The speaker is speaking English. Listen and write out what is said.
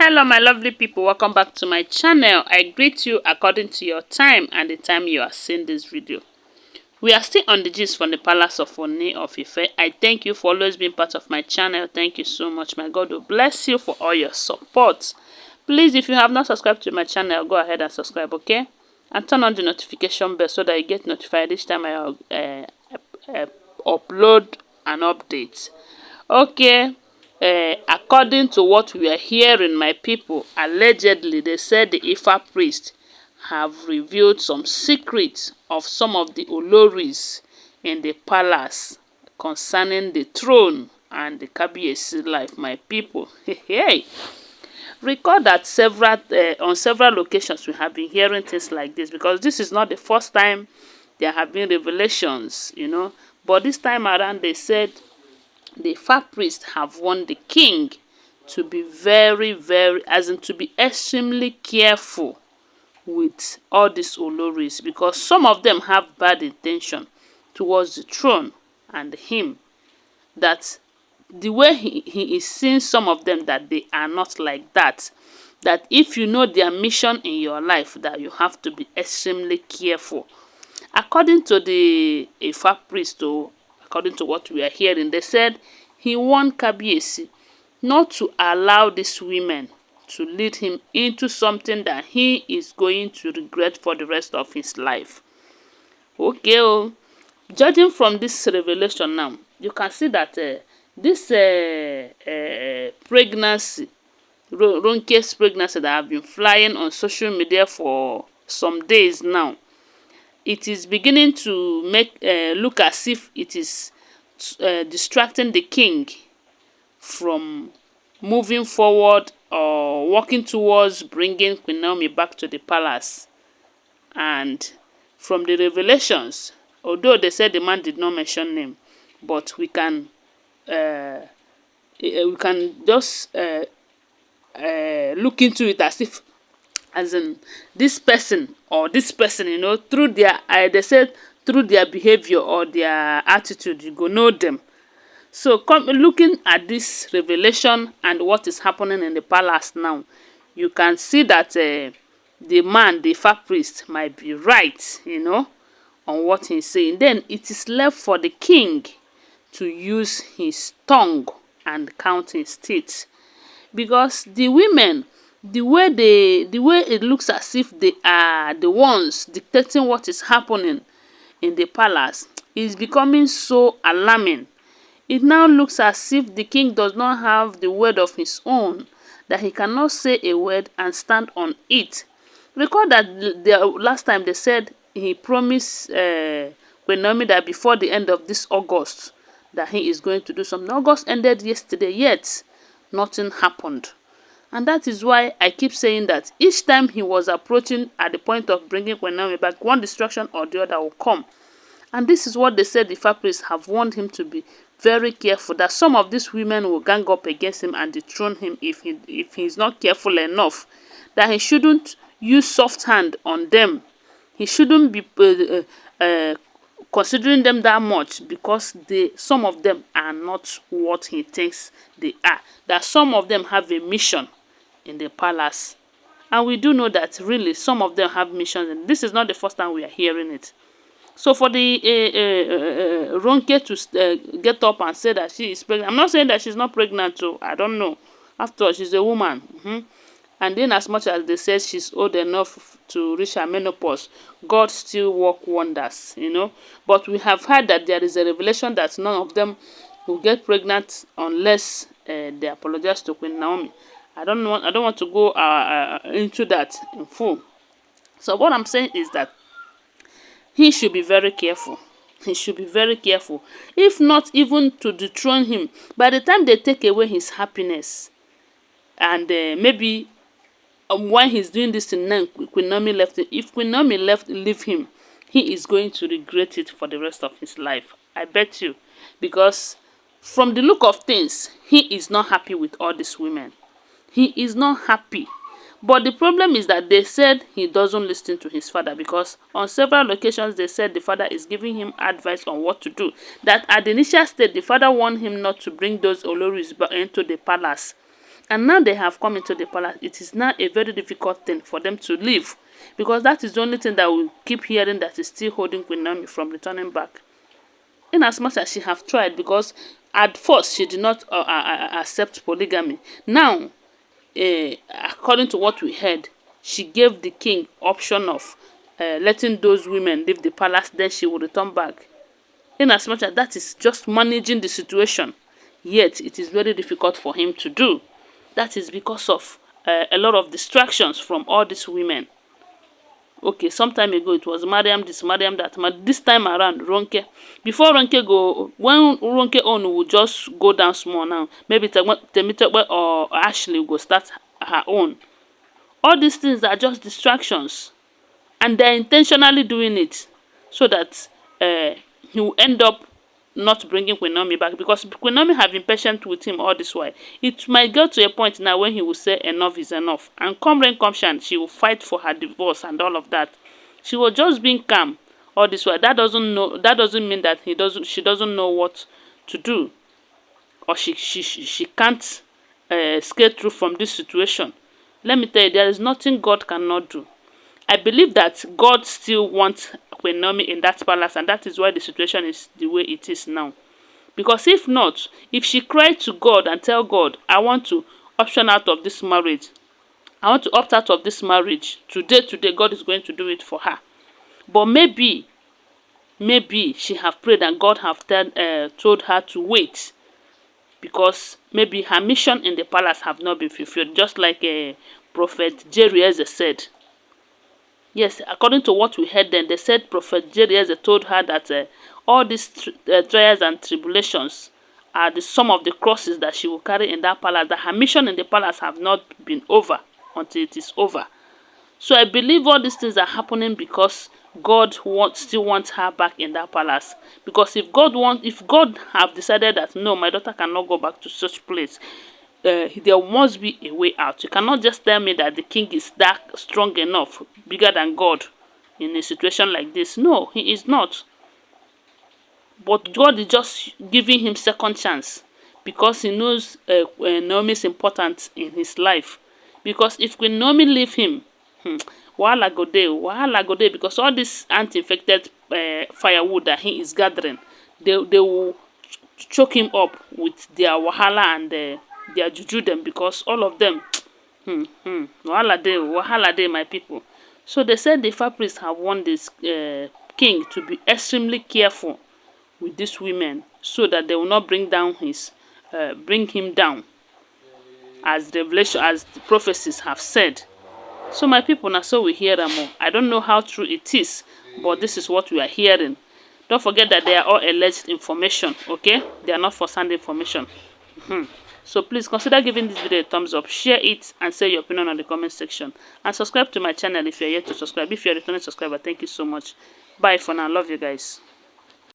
Hello my lovely people, welcome back to my channel. I greet you according to your time and the time you are seeing this video. We are still on the gist from the palace of Ooni of Ife. I thank you for always being part of my channel. Thank you so much. My God will bless you for all your support. Please, if you have not subscribed to my channel, go ahead and subscribe, okay? And turn on the notification bell so that you get notified each time I upload an update. Okay. According to what we are hearing, my people, allegedly they said the Ifa priest have revealed some secrets of some of the Olories in the palace concerning the throne and the Kabiyesi life, my people. Hey, recall that on several occasions we have been hearing things like this, because this is not the first time there have been revelations, but this time around they said the Ifa priest have warned the king to be to be extremely careful with all these Olories, because some of them have bad intention towards the throne and him, that the way he is seeing some of them, that they are not like that. That if you know their mission in your life, that you have to be extremely careful. According to the Ifa priest, according to what we are hearing, they said he warned Kabiyesi not to allow these women to lead him into something that he is going to regret for the rest of his life. Okay, judging from this revelation now, you can see that this pregnancy, Ronke's pregnancy that have been flying on social media for some days now, it is beginning to look as if it is distracting the king from moving forward or working towards bringing Queen Naomi back to the palace. And from the revelations, although they said the man did not mention name, but we can just look into it as in this person or this person, through their they said through their behavior or their attitude, you go know them. So looking at this revelation and what is happening in the palace now, you can see that the man, the Ifa priest, might be right, on what he's saying. Then it is left for the king to use his tongue and count his teeth, because the women, the way it looks as if they are the ones dictating what is happening in the palace, is becoming so alarming. It now looks as if the king does not have the word of his own, that he cannot say a word and stand on it. Recall that the last time they said he promised QueenNaomi that before the end of this August that he is going to do something. August ended yesterday, yet nothing happened. And that is why I keep saying that each time he was approaching at the point of bringing QueenNaomi back, one distraction or the other will come. And this is what they said the Ifa priests have warned him to be very careful, that some of these women will gang up against him and dethrone him if he's not careful enough, that he shouldn't use soft hand on them. He shouldn't be considering them that much, because some of them are not what he thinks they are. That some of them have a mission in the palace. And we do know that really some of them have missions, and this is not the first time we are hearing it. So for the Ronke to get up and say that she is pregnant, I'm not saying that she's not pregnant, so I don't know. After all, she's a woman. And then as much as they said she's old enough to reach her menopause, God still work wonders, But we have heard that there is a revelation that none of them will get pregnant unless they apologize to Queen Naomi. I don't want to go into that in full. So what I'm saying is that he should be very careful. He should be very careful. If not even to dethrone him, by the time they take away his happiness, and maybe when he's doing this thing now, Queen Naomi left him. If Queen Naomi leave him, he is going to regret it for the rest of his life. I bet you. Because from the look of things, he is not happy with all these women. He is not happy. But the problem is that they said he doesn't listen to his father, because on several occasions they said the father is giving him advice on what to do. That at the initial stage, the father warned him not to bring those Olories into the palace. And now they have come into the palace. It is now a very difficult thing for them to leave, because that is the only thing that we keep hearing that is still holding Queen Naomi from returning back. In as much as she have tried, because at first she did not accept polygamy. Now, according to what we heard, she gave the king option of letting those women leave the palace, then she will return back. In as much as that is just managing the situation, yet it is very difficult for him to do. That is because of a lot of distractions from all these women. Okay, some time ago it was Mariam this, Mariam that, but this time around Ronke. Before Ronke go, when Ronke own will just go down small now, maybe Temitope or Ashley will go start her own. All these things are just distractions, and they're intentionally doing it so that he will end up not bringing Queen Naomi back, because Queen Naomi have been patient with him all this while. It might go to a point now when he will say enough is enough, and come rain come shine, she will fight for her divorce and all of that. She was just being calm all this while. That doesn't mean that she doesn't know what to do, or she can't skate through from this situation. Let me tell you, there is nothing God cannot do. I believe that God still wants Queen Naomi in that palace, and that is why the situation is the way it is now. Because if not, if she cried to God and tell God, I want to option out of this marriage, I want to opt out of this marriage, today, God is going to do it for her. But maybe she have prayed and God have told her to wait, because maybe her mission in the palace have not been fulfilled, just like Prophet Re-errecting said. Yes, according to what we heard then, they said Prophet Re-errecting told her that all these trials and tribulations are the sum of the crosses that she will carry in that palace, that her mission in the palace have not been over until it is over. So I believe all these things are happening because God still wants her back in that palace. Because if God have decided that no, my daughter cannot go back to such place, there must be a way out. You cannot just tell me that the king is that strong enough, bigger than God, in a situation like this. No, he is not. But God is just giving him second chance, because he knows Naomi is important in his life. Because if Queen Naomi leave him, wahala go dey, because all this anti-infected firewood that he is gathering, they will choke him up with their wahala and their juju them, because all of them wahala dey, my people. So they said the Ifa priests have warned this king to be extremely careful with these women, so that they will not bring him down, as the prophecies have said. So my people, now so we hear them all. I don't know how true it is, but this is what we are hearing. Don't forget that they are all alleged information, okay? They are not first-hand information. So please consider giving this video a thumbs up, share it, and say your opinion on the comment section. And subscribe to my channel if you are yet to subscribe. If you are a returning subscriber, thank you so much. Bye for now. Love you guys.